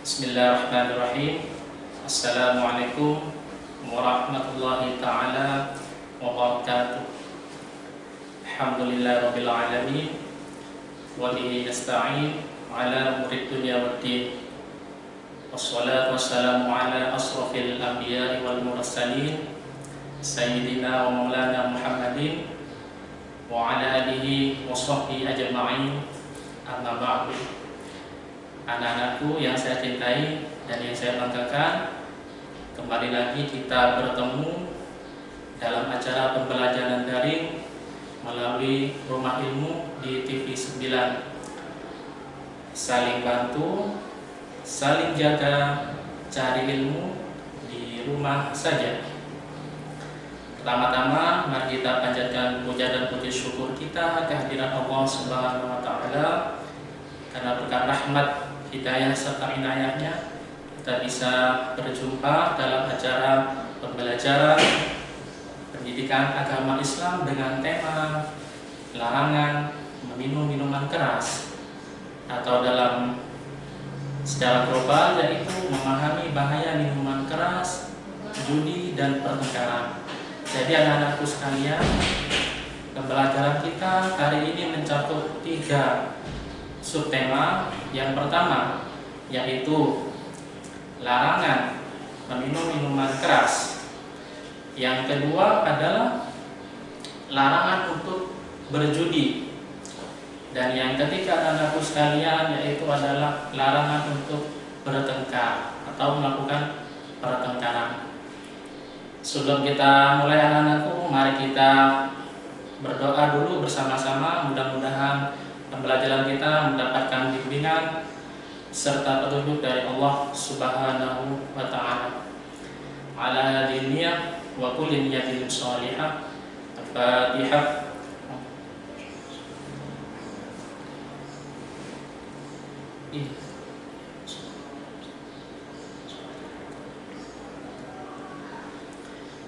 Bismillahirrahmanirrahim. Assalamualaikum warahmatullahi ta'ala wabarakatuh. Alhamdulillahirabbil alamin wa bihi nasta'in ala umuri dunya waddin. Wassalatu wassalamu ala asrafil anbiya'i wal mursalin sayyidina wa maulana Muhammadin wa ala alihi wa sahbihi ajma'in. Amma ba'du. Anak-anakku yang saya cintai dan yang saya banggakan, kembali lagi kita bertemu dalam acara pembelajaran daring melalui Rumah Ilmu di TV 9. Saling bantu, saling jaga, cari ilmu di rumah saja. Pertama-tama mari kita panjatkan puja dan puji syukur kita kehadiran Allah Subhanahu wa taala, karena berkat rahmat, hidayah serta inayahnya kita bisa berjumpa dalam acara pembelajaran pendidikan agama Islam dengan tema larangan meminum minuman keras, atau dalam secara global yaitu memahami bahaya minuman keras, judi dan pertengkaran. Jadi anak-anakku sekalian, pembelajaran kita hari ini mencakup 3 subtema. Yang pertama yaitu larangan meminum minuman keras. Yang kedua adalah larangan untuk berjudi. Dan yang ketiga anak-anakku sekalian yaitu adalah larangan untuk bertengkar atau melakukan pertengkaran. Sebelum kita mulai anak-anakku, mari kita berdoa dulu bersama-sama, mudah-mudahan pembelajaran kita mendapatkan bimbingan serta petunjuk dari Allah Subhanahu wa taala. Ala diniyah wa kulli niyatin shalihah. Al-Fatihah.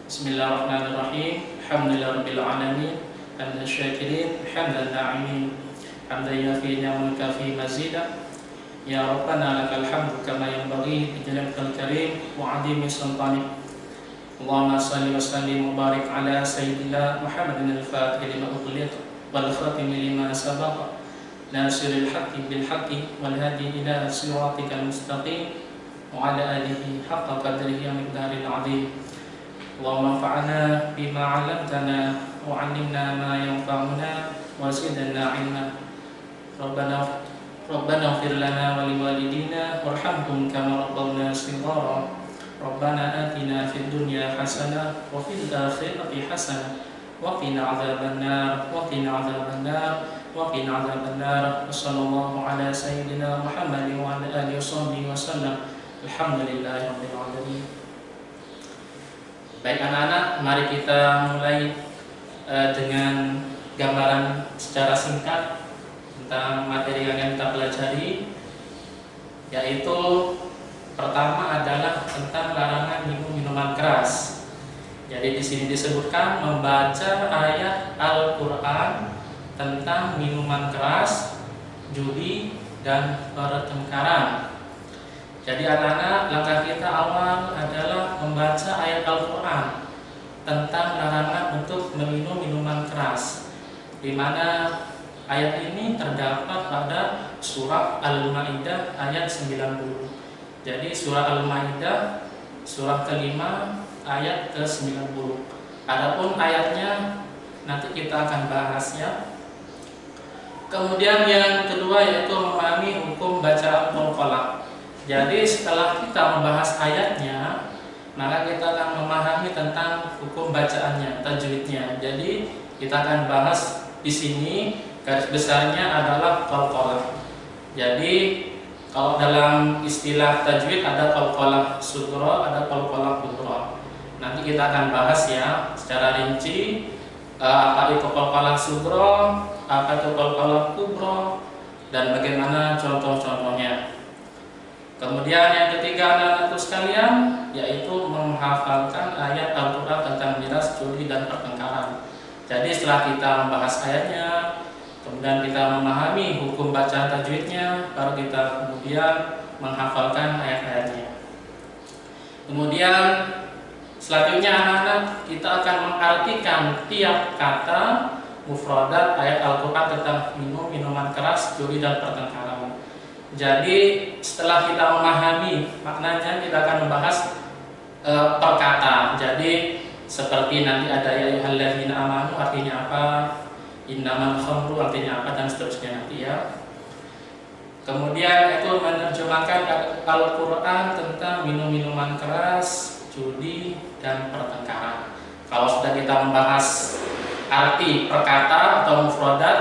Bismillahirrahmanirrahim. Alhamdulillahirabbil alamin. Hamdan syakirin, hamdan na'imin. Hamdan yafi ni'amaka fi mazida. Ya Rabbana lakal hamdu kama yanbaghi li jalalil karim wa 'azimi sultanik. Allahumma shalli wa sallim wa barik ala sayyidina Muhammadin al-Fatih lima ughliq wal khatim lima sabaqa nasiril haqqi bil haqqi wal hadi ila siratikal mustaqim wa ala alihi haqqa qadrihi wa miqdaril 'azim. Allahumma anfa'na bima 'allamtana wa 'allimna ma yanfa'una wa zidna 'ilma. Rabbana ighfir lana wa liwalidina warhamhum kama rabbawna shighara. Rabbana atina fid dunya hasanah wa fil akhirati hasanah wa qina adzabannar wa qina adzabannar wa qina adzabannar. Wassallallahu ala sayyidina Muhammadin wa ala alihi wa sallam. Alhamdulillahirabbil alamin. Baik anak-anak, mari kita mulai dengan gambaran secara singkat tentang materi yang akan kita pelajari, yaitu pertama adalah tentang larangan minum minuman keras. Jadi di sini disebutkan membaca ayat Al-Qur'an tentang minuman keras, judi dan pertengkaran. Jadi anak-anak, langkah kita awal adalah membaca ayat Al-Qur'an tentang larangan untuk meminum minuman keras, di mana ayat ini terdapat pada surah Al-Maidah ayat 90. Jadi surah Al-Maidah surah kelima ayat ke-90. Adapun ayatnya nanti kita akan bahas ya. Kemudian yang kedua yaitu memahami hukum bacaan qalqalah. Jadi setelah kita membahas ayatnya, maka kita akan memahami tentang hukum bacaannya, tajwidnya. Jadi kita akan bahas di sini garis besarnya adalah qalqalah. Jadi kalau dalam istilah tajwid ada qalqalah sughra, ada qalqalah kubra. Nanti kita akan bahas ya secara rinci apa itu qalqalah sughra, apa itu qalqalah kubra, dan bagaimana contoh-contohnya. Kemudian yang ketiga anak-anakku sekalian yaitu menghafalkan ayat Al-Qur'an tentang miras, judi dan pertengkaran. Jadi setelah kita membahas ayatnya, kemudian kita memahami hukum bacaan tajwidnya, baru kita kemudian menghafalkan ayat-ayatnya. Kemudian selanjutnya anak-anak, kita akan mengartikan tiap kata mufradat ayat Al-Quran tentang minum, minuman keras, judi dan pertengkaran. Jadi setelah kita memahami maknanya, kita akan membahas per kata. Jadi seperti nanti ada ya ayyuhalladzina amanu artinya apa, innamal khamru artinya apa, dan seterusnya nanti ya. Kemudian itu menerjemahkan Al-Quran tentang minum-minuman keras, judi dan pertengkaran. Kalau sudah kita membahas arti perkata atau mufradat,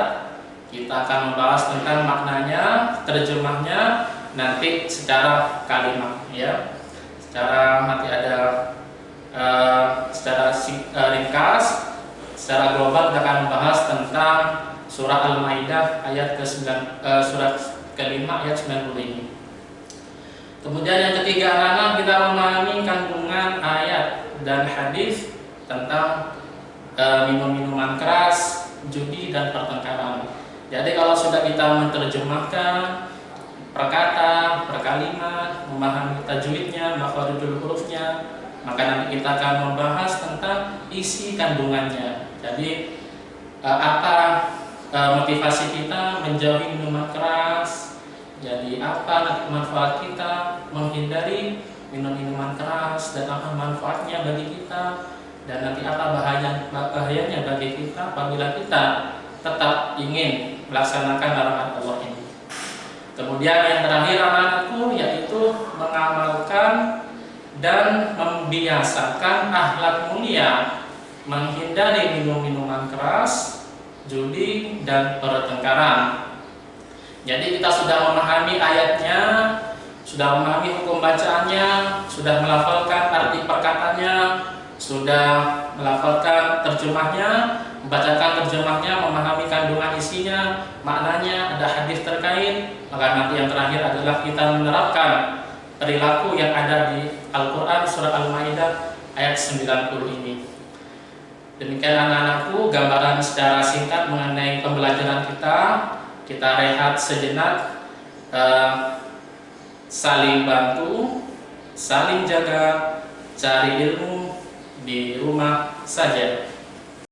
kita akan membahas tentang maknanya, terjemahnya nanti secara kalimat ya. Secara nanti ada secara ringkas, secara global kita akan membahas tentang surah Al-Maidah ayat ke-9 surat kelima ayat 90 ini. Kemudian yang ketiga anak-anak, kita memahami kandungan ayat dan hadis tentang minum-minuman keras, judi dan pertengkaran. Jadi kalau sudah kita menerjemahkan per kata, per kalimat, memahami tajwidnya, makharijul hurufnya, maka nanti kita akan membahas tentang isi kandungannya. Jadi apa motivasi kita menjauhi minuman keras, jadi apa nanti manfaat kita menghindari minum-minuman keras, dan apa manfaatnya bagi kita, dan nanti apa bahayanya bagi kita apabila kita tetap ingin melaksanakan larangan Allah ini. Kemudian yang terakhir anak-anakku, yaitu mengamalkan dan membiasakan akhlak mulia, menghindari minum-minuman keras, judi dan pertengkaran. Jadi kita sudah memahami ayatnya, sudah memahami hukum bacaannya, sudah melafalkan arti perkataannya, sudah melafalkan terjemahnya, membacakan terjemahnya, memahami kandungan isinya, maknanya, ada hadis terkait. Maka nanti yang terakhir adalah kita menerapkan perilaku yang ada di Al-Quran surah Al-Maidah ayat 90 ini. Demikian anak-anakku gambaran secara singkat mengenai pembelajaran kita. Kita rehat sejenak, saling bantu, saling jaga, cari ilmu di rumah saja.